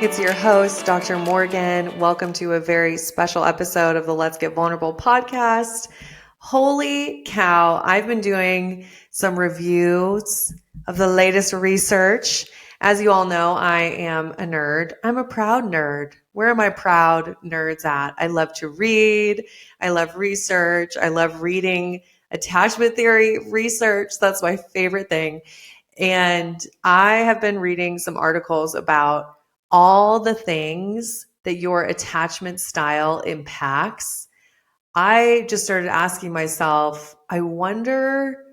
It's your host, Dr. Morgan. Welcome to a very special episode of the Let's Get Vulnerable podcast. Holy cow, I've been doing some reviews of the latest research. As you all know, I am a nerd. I'm a proud nerd. Where are my proud nerds at? I love to read. I love research. I love reading attachment theory research. That's my favorite thing. And I have been reading some articles about all the things that your attachment style impacts. I just started asking myself, I wonder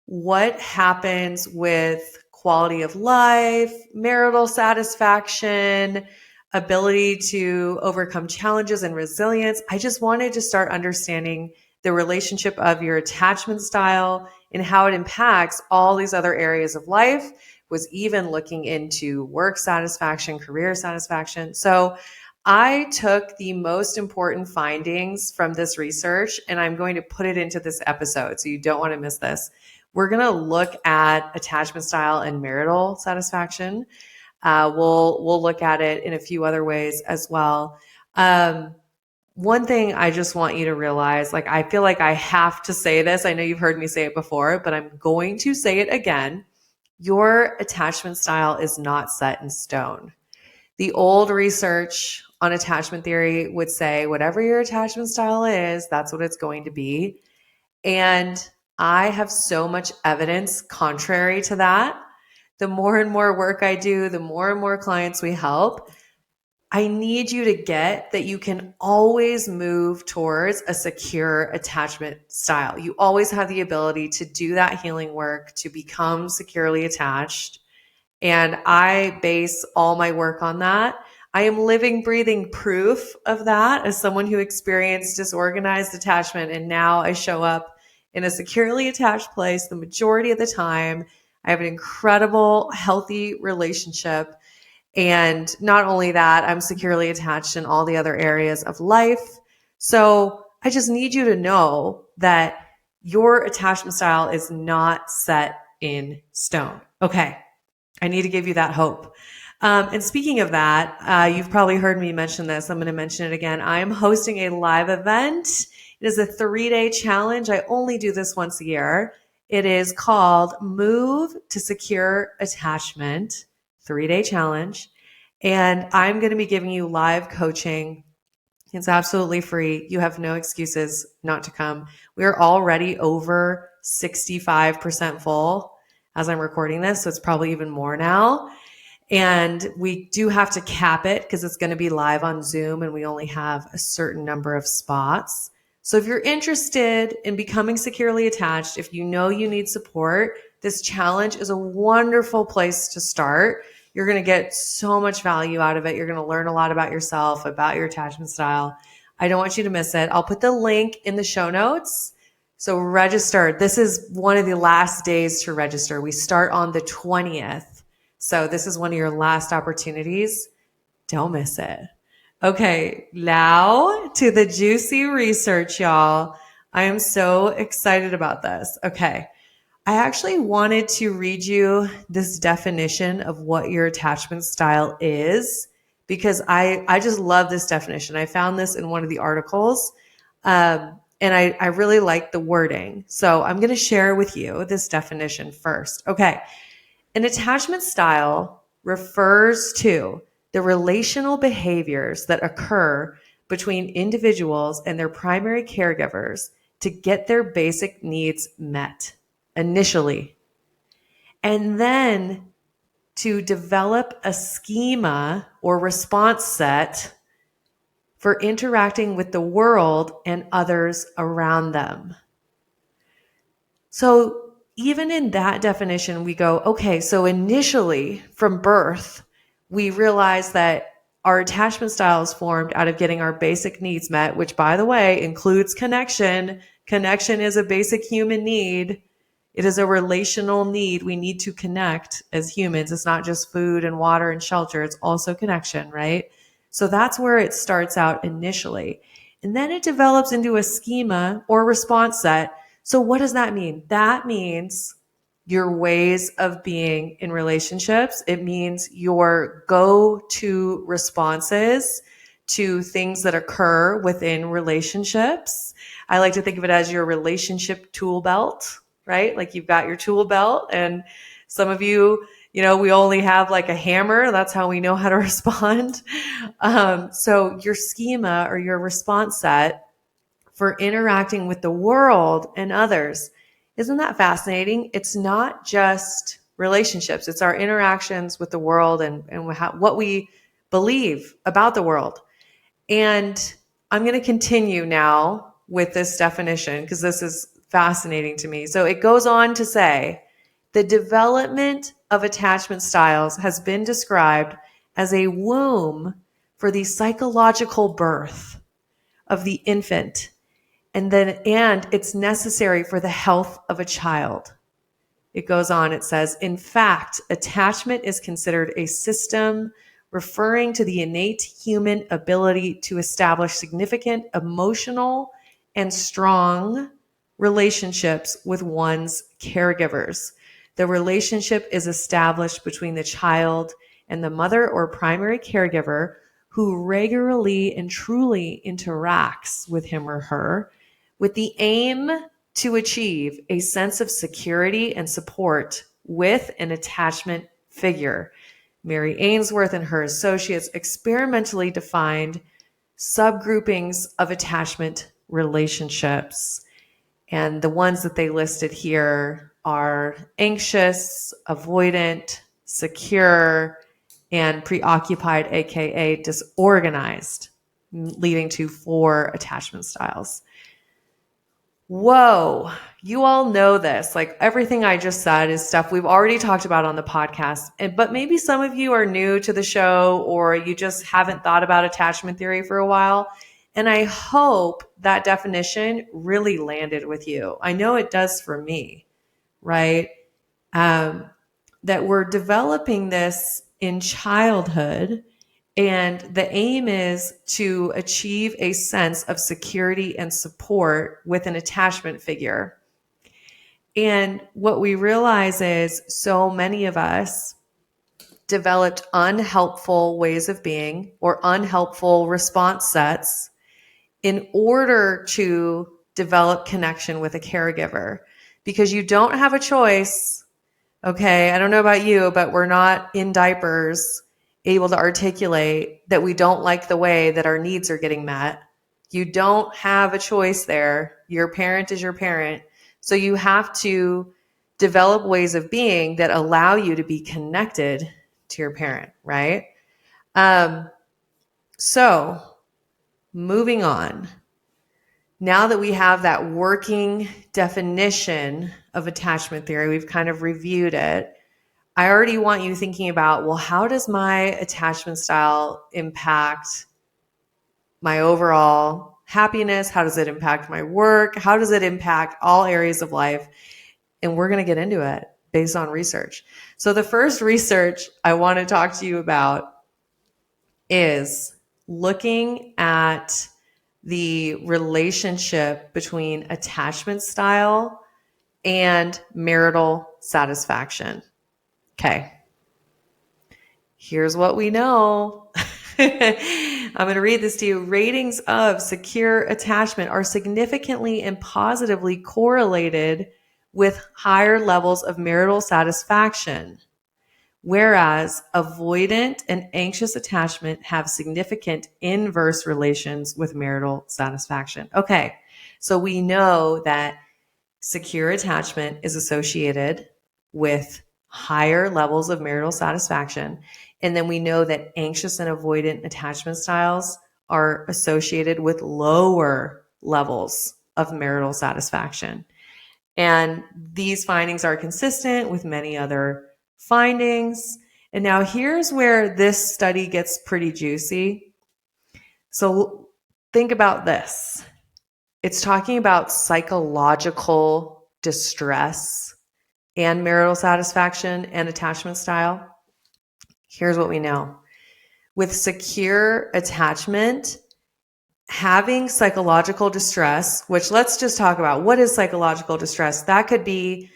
what happens with quality of life, marital satisfaction, ability to overcome challenges and resilience. I just wanted to start understanding the relationship of your attachment style and how it impacts all these other areas of life. Was even looking into work satisfaction, career satisfaction. So I took the most important findings from this research and I'm going to put it into this episode. So you don't want to miss this. We're going to look at attachment style and marital satisfaction. We'll look at it in a few other ways as well. One thing I just want you to realize, like, I feel like I have to say this. I know you've heard me say it before, but I'm going to say it again. Your attachment style is not set in stone. The old research on attachment theory would say whatever your attachment style is, that's what it's going to be. And I have so much evidence contrary to that. The more and more work I do, the more and more clients we help, I need you to get that you can always move towards a secure attachment style. You always have the ability to do that healing work, to become securely attached. And I base all my work on that. I am living, breathing proof of that as someone who experienced disorganized attachment. And now I show up in a securely attached place the majority of the time. I have an incredible, healthy relationship. And not only that, I'm securely attached in all the other areas of life. So I just need you to know that your attachment style is not set in stone. Okay. I need to give you that hope. And speaking of that, you've probably heard me mention this. I'm going to mention it again. I am hosting a live event. It is a 3-day challenge. I only do this once a year. It is called Move to Secure Attachment 3-day challenge. And I'm going to be giving you live coaching. It's absolutely free. You have no excuses not to come. We are already over 65% full as I'm recording this. So it's probably even more now. And we do have to cap it because it's going to be live on Zoom and we only have a certain number of spots. So if you're interested in becoming securely attached, if you know you need support, this challenge is a wonderful place to start. You're going to get so much value out of it. You're going to learn a lot about yourself, about your attachment style. I don't want you to miss it. I'll put the link in the show notes. So register. This is one of the last days to register. We start on the 20th. So this is one of your last opportunities. Don't miss it. Okay, now to the juicy research, y'all. I am so excited about this. Okay, I actually wanted to read you this definition of what your attachment style is because I just love this definition. I found this in one of the articles. And I really like the wording. So I'm going to share with you this definition first. Okay. An attachment style refers to the relational behaviors that occur between individuals and their primary caregivers to get their basic needs met initially. And then to develop a schema or response set for interacting with the world and others around them. So even in that definition, we go, okay, so initially from birth, we realize that our attachment style is formed out of getting our basic needs met, which, by the way, includes connection. Connection is a basic human need. It is a relational need. We need to connect as humans. It's not just food and water and shelter. It's also connection, right? So that's where it starts out initially. And then it develops into a schema or response set. So what does that mean? That means your ways of being in relationships. It means your go-to responses to things that occur within relationships. I like to think of it as your relationship tool belt, right? Like you've got your tool belt, and some of you, we only have like a hammer. That's how we know how to respond. So your schema or your response set for interacting with the world and others. Isn't that fascinating? It's not just relationships. It's our interactions with the world and what we believe about the world. And I'm going to continue now with this definition because this is fascinating to me. So it goes on to say, the development of attachment styles has been described as a womb for the psychological birth of the infant, and it's necessary for the health of a child. It goes on, it says, in fact, attachment is considered a system referring to the innate human ability to establish significant emotional and strong relationships with one's caregivers. The relationship is established between the child and the mother or primary caregiver who regularly and truly interacts with him or her with the aim to achieve a sense of security and support with an attachment figure. Mary Ainsworth and her associates experimentally defined subgroupings of attachment relationships. And the ones that they listed here are anxious, avoidant, secure, and preoccupied, aka disorganized, leading to 4 attachment styles. Whoa, you all know this. Like everything I just said is stuff we've already talked about on the podcast. But maybe some of you are new to the show or you just haven't thought about attachment theory for a while. And I hope that definition really landed with you. I know it does for me, right? That we're developing this in childhood. And the aim is to achieve a sense of security and support with an attachment figure. And what we realize is so many of us developed unhelpful ways of being or unhelpful response sets in order to develop connection with a caregiver, because you don't have a choice. Okay, I don't know about you, but we're not in diapers able to articulate that we don't like the way that our needs are getting met. You don't have a choice there. Your parent is your parent. So you have to develop ways of being that allow you to be connected to your parent, right? So moving on. Now that we have that working definition of attachment theory, we've kind of reviewed it. I already want you thinking about, well, how does my attachment style impact my overall happiness? How does it impact my work? How does it impact all areas of life? And we're going to get into it based on research. So the first research I want to talk to you about is looking at the relationship between attachment style and marital satisfaction. Okay. Here's what we know. I'm going to read this to you. Ratings of secure attachment are significantly and positively correlated with higher levels of marital satisfaction, whereas avoidant and anxious attachment have significant inverse relations with marital satisfaction. Okay, so we know that secure attachment is associated with higher levels of marital satisfaction. And then we know that anxious and avoidant attachment styles are associated with lower levels of marital satisfaction. And these findings are consistent with many other findings. And now here's where this study gets pretty juicy. So think about this. It's talking about psychological distress and marital satisfaction and attachment style. Here's what we know. With secure attachment, having psychological distress, which let's just talk about, what is psychological distress? That could be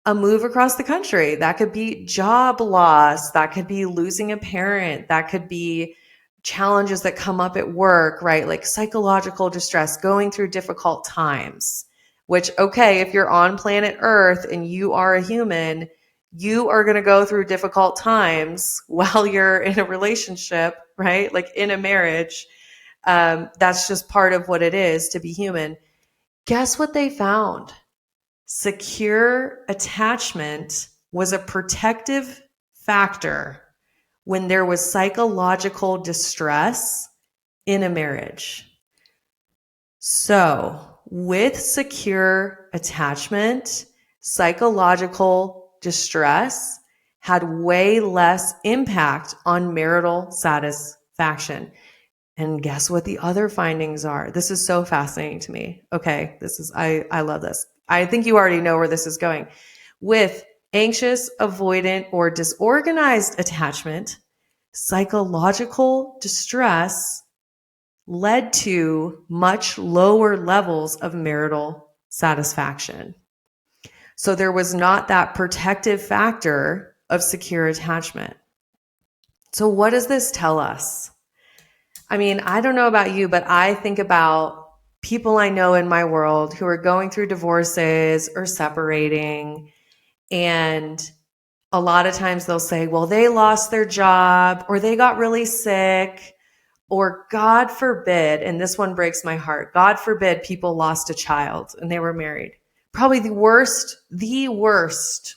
a move across the country. That could be job loss. That could be losing a parent. That could be challenges that come up at work, right? Like psychological distress, going through difficult times, which, okay, if you're on planet Earth and you are a human, you are going to go through difficult times while you're in a relationship, right? Like in a marriage. That's just part of what it is to be human. Guess what they found? Secure attachment was a protective factor when there was psychological distress in a marriage. So, with secure attachment, psychological distress had way less impact on marital satisfaction. And guess what the other findings are? This is so fascinating to me. Okay, I love this. I think you already know where this is going. With anxious, avoidant, or disorganized attachment, psychological distress led to much lower levels of marital satisfaction. So there was not that protective factor of secure attachment. So what does this tell us? I mean, I don't know about you, but I think about people I know in my world who are going through divorces or separating. And a lot of times they'll say, well, they lost their job or they got really sick, or God forbid, and this one breaks my heart, God forbid people lost a child and they were married. Probably the worst,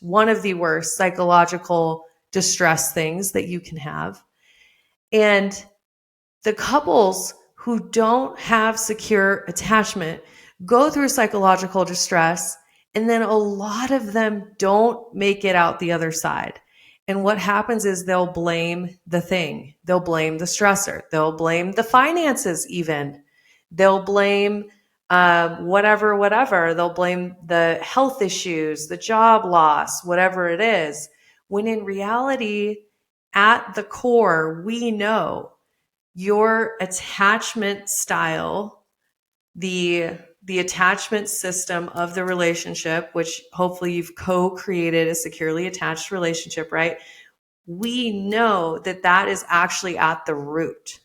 one of the worst psychological distress things that you can have. And the couples who don't have secure attachment go through psychological distress, and then a lot of them don't make it out the other side. And what happens is they'll blame the thing. They'll blame the stressor. They'll blame the finances even. They'll blame whatever. They'll blame the health issues, the job loss, whatever it is. When in reality, at the core, we know your attachment style, the attachment system of the relationship, which hopefully you've co-created a securely attached relationship, right? We know that that is actually at the root.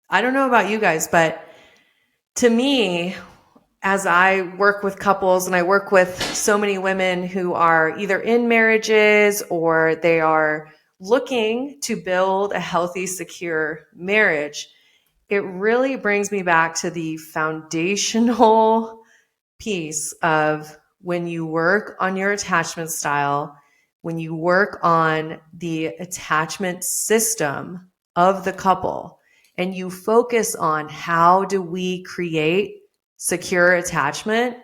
I don't know about you guys, but to me, as I work with couples and I work with so many women who are either in marriages or they are looking to build a healthy, secure marriage, it really brings me back to the foundational piece of when you work on your attachment style, when you work on the attachment system of the couple, and you focus on how do we create secure attachment,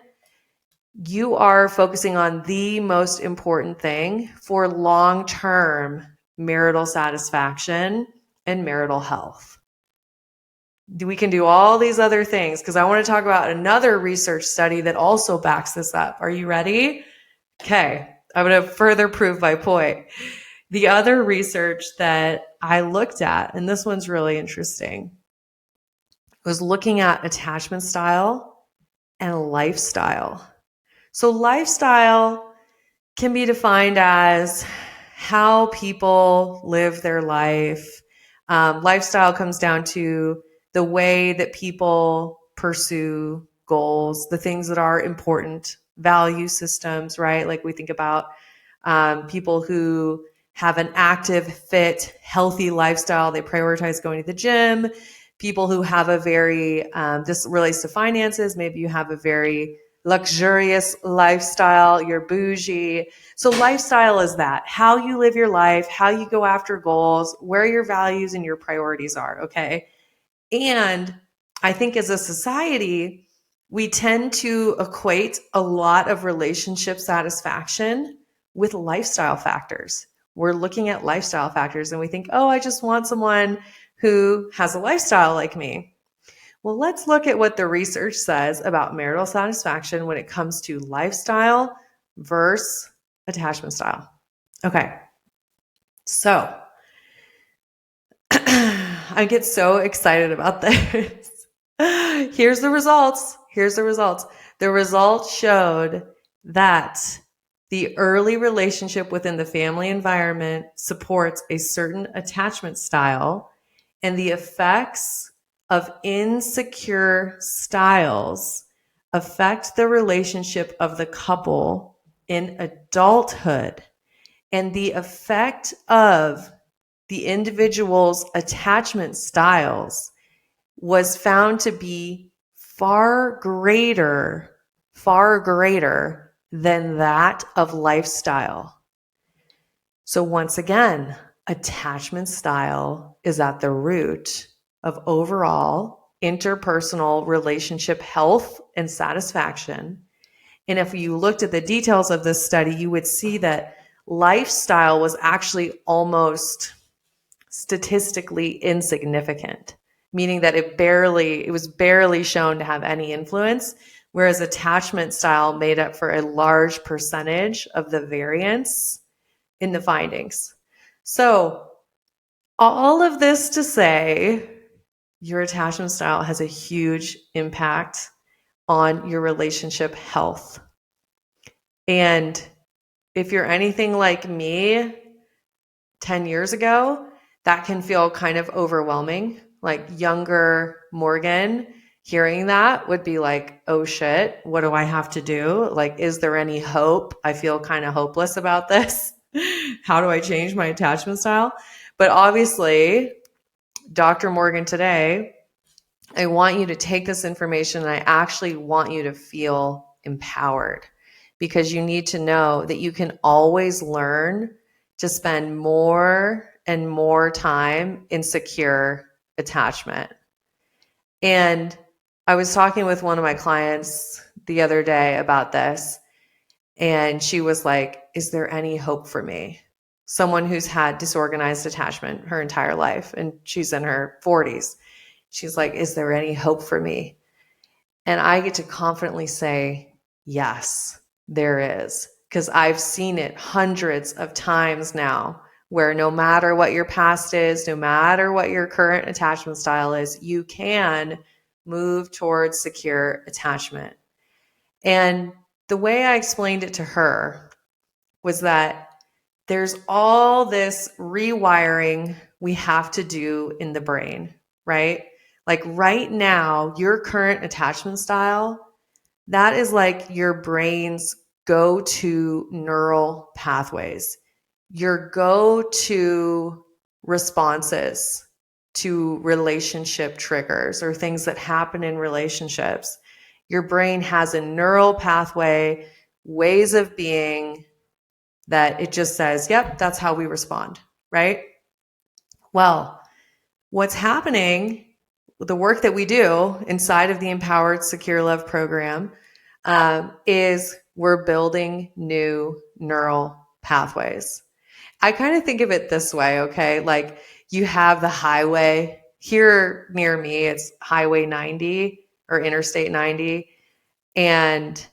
you are focusing on the most important thing for long-term marital satisfaction and marital health. We can do all these other things because I want to talk about another research study that also backs this up. Are you ready? Okay, I'm going to further prove my point. The other research that I looked at, and this one's really interesting, was looking at attachment style and lifestyle. So lifestyle can be defined as how people live their life. Lifestyle comes down to the way that people pursue goals, the things that are important, value systems, right? Like we think about people who have an active, fit, healthy lifestyle. They prioritize going to the gym. People who have a very, this relates to finances. Maybe you have a very luxurious lifestyle, you're bougie. So lifestyle is that, how you live your life, how you go after goals, where your values and your priorities are, okay? And I think as a society, we tend to equate a lot of relationship satisfaction with lifestyle factors. We're looking at lifestyle factors and we think, oh, I just want someone who has a lifestyle like me. Well, let's look at what the research says about marital satisfaction when it comes to lifestyle versus attachment style. Okay. So I get so excited about this. Here's the results. The results showed that the early relationship within the family environment supports a certain attachment style, and the effects of insecure styles affect the relationship of the couple in adulthood. And the effect of the individual's attachment styles was found to be far greater than that of lifestyle. So once again, attachment style is at the root of overall interpersonal relationship health and satisfaction. And if you looked at the details of this study, you would see that lifestyle was actually almost statistically insignificant, meaning that it was barely shown to have any influence, whereas attachment style made up for a large percentage of the variance in the findings. So all of this to say, your attachment style has a huge impact on your relationship health. And if you're anything like me 10 years ago, that can feel kind of overwhelming. Like younger Morgan hearing that would be like, oh shit, what do I have to do? Like, is there any hope? I feel kind of hopeless about this. How do I change my attachment style? But obviously, Dr. Morgan today, I want you to take this information and I actually want you to feel empowered, because you need to know that you can always learn to spend more and more time in secure attachment. And I was talking with one of my clients the other day about this, and she was like, is there any hope for me? Someone who's had disorganized attachment her entire life, and she's in her 40s. She's like, is there any hope for me? And I get to confidently say, yes, there is. Because I've seen it hundreds of times now, where no matter what your past is, no matter what your current attachment style is, you can move towards secure attachment. And the way I explained it to her was that there's all this rewiring we have to do in the brain, right? Like right now, your current attachment style, that is like your brain's go-to neural pathways, your go-to responses to relationship triggers or things that happen in relationships. Your brain has a neural pathway, ways of being that it just says, yep, that's how we respond, right? Well, what's happening, the work that we do inside of the Empowered Secure Love program, is we're building new neural pathways. I kind of think of it this way, okay? Like you have the highway here near me, it's Highway 90 or Interstate 90, and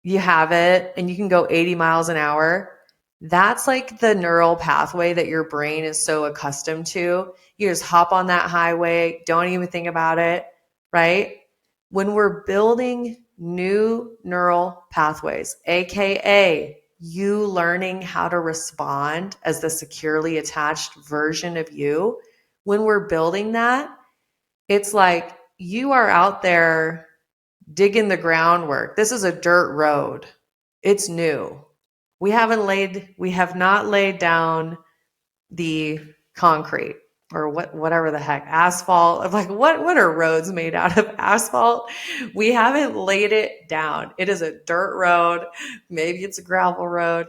you have it and you can go 80 miles an hour. That's like the neural pathway that your brain is so accustomed to. You just hop on that highway, don't even think about it, right? When we're building new neural pathways, AKA you learning how to respond as the securely attached version of you, when we're building that, it's like you are out there digging the groundwork. This is a dirt road. It's new. We have not laid down the concrete or whatever the heck, asphalt. I'm like, what are roads made out of? Asphalt? We haven't laid it down. It is a dirt road. Maybe it's a gravel road.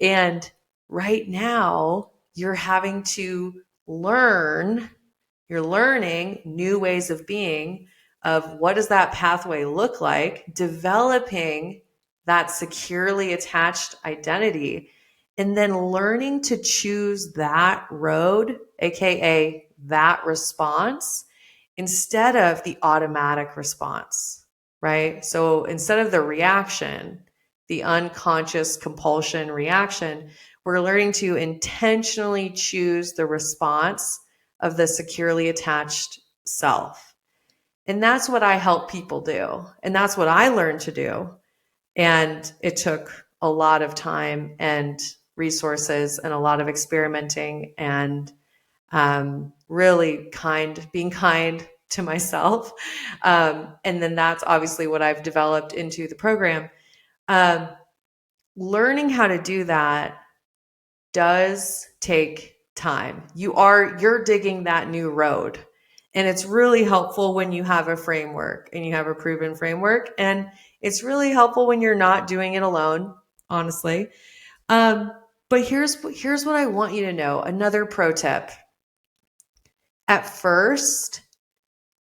And right now you're having to you're learning new ways of being, of what does that pathway look like, developing that securely attached identity, and then learning to choose that road, AKA that response, instead of the automatic response, right? So instead of the reaction, the unconscious compulsion reaction, we're learning to intentionally choose the response of the securely attached self. And that's what I help people do. And that's what I learned to do. And it took a lot of time and resources and a lot of experimenting and really being kind to myself. And then that's obviously what I've developed into the program. Um, Learning how to do that does take time. You're digging that new road. And it's really helpful when you have a framework and you have a proven framework. And it's really helpful when you're not doing it alone, honestly. Um, but here's what I want you to know. Another pro tip. At first,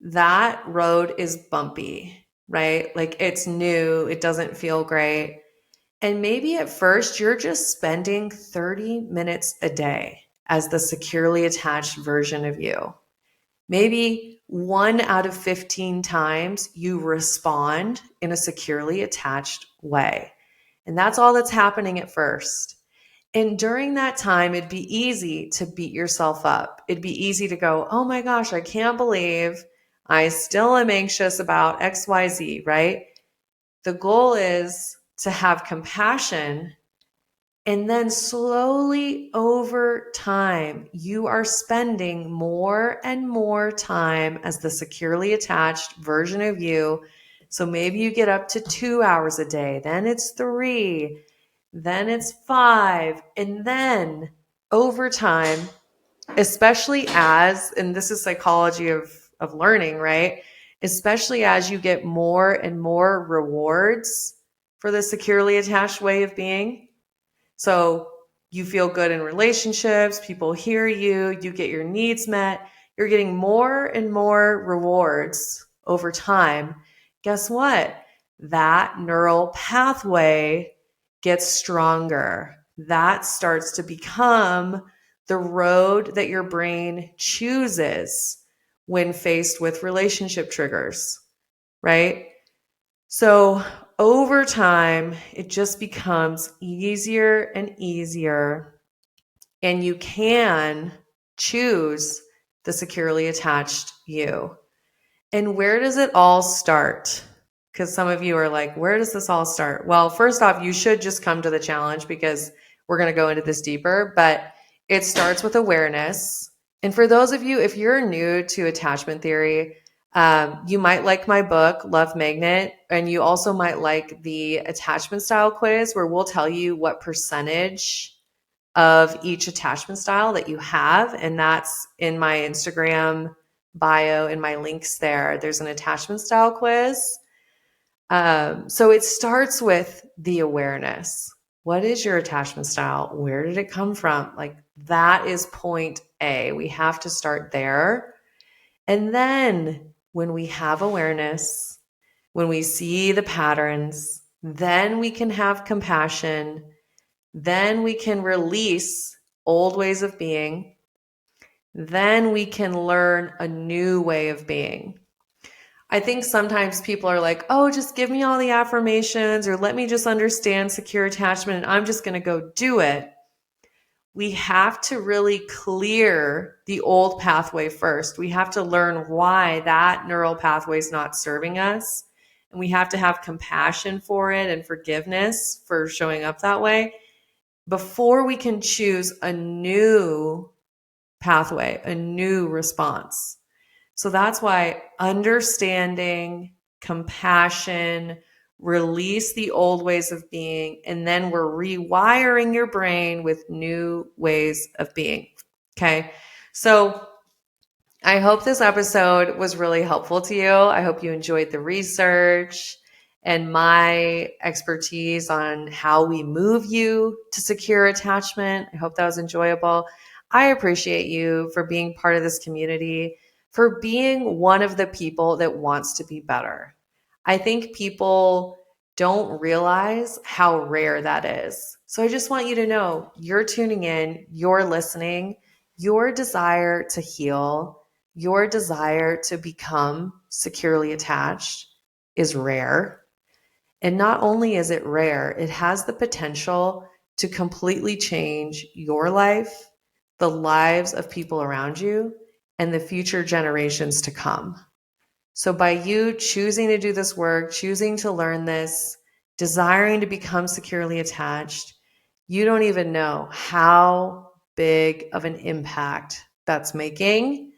that road is bumpy, right? Like it's new, it doesn't feel great. And maybe at first you're just spending 30 minutes a day as the securely attached version of you. Maybe 1 out of 15 times you respond in a securely attached way. And that's all that's happening at first. And during that time, it'd be easy to beat yourself up. It'd be easy to go, oh my gosh, I can't believe I still am anxious about XYZ, right? The goal is to have compassion. And then slowly over time, you are spending more and more time as the securely attached version of you. So maybe you get up to 2 hours a day, then it's 3, then it's 5. And then over time, especially and this is psychology of learning, right? Especially as you get more and more rewards for the securely attached way of being. So you feel good in relationships, people hear you, you get your needs met, you're getting more and more rewards over time. Guess what? That neural pathway gets stronger. That starts to become the road that your brain chooses when faced with relationship triggers, right? So over time, it just becomes easier and easier, and you can choose the securely attached you. And where does it all start? Because some of you are like, where does this all start? Well, first off, you should just come to the challenge because we're going to go into this deeper, but it starts with awareness. And for those of you, if you're new to attachment theory, you might like my book, Love Magnet, and you also might like the attachment style quiz where we'll tell you what percentage of each attachment style that you have. And that's in my Instagram bio, in my links there. There's an attachment style quiz. So it starts with the awareness. What is your attachment style? Where did it come from? Like that is point A. We have to start there. And then when we have awareness, when we see the patterns, then we can have compassion. Then we can release old ways of being. Then we can learn a new way of being. I think sometimes people are like, oh, just give me all the affirmations or let me just understand secure attachment and I'm just going to go do it. We have to really clear the old pathway first. We have to learn why that neural pathway is not serving us. And we have to have compassion for it and forgiveness for showing up that way before we can choose a new pathway, a new response. So that's why understanding, compassion, release the old ways of being, and then we're rewiring your brain with new ways of being. Okay. So I hope this episode was really helpful to you. I hope you enjoyed the research and my expertise on how we move you to secure attachment. I hope that was enjoyable. I appreciate you for being part of this community, for being one of the people that wants to be better. I think people don't realize how rare that is. So I just want you to know you're tuning in, you're listening, your desire to heal, your desire to become securely attached is rare. And not only is it rare, it has the potential to completely change your life, the lives of people around you, and the future generations to come. So by you choosing to do this work, choosing to learn this, desiring to become securely attached, you don't even know how big of an impact that's making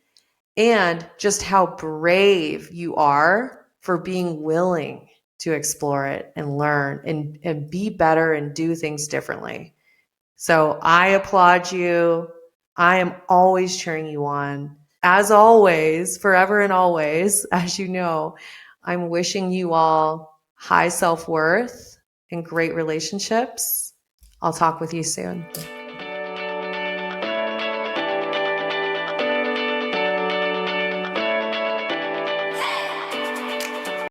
and just how brave you are for being willing to explore it and learn and be better and do things differently. So I applaud you. I am always cheering you on. As always, forever and always, as you know, I'm wishing you all high self-worth and great relationships. I'll talk with you soon.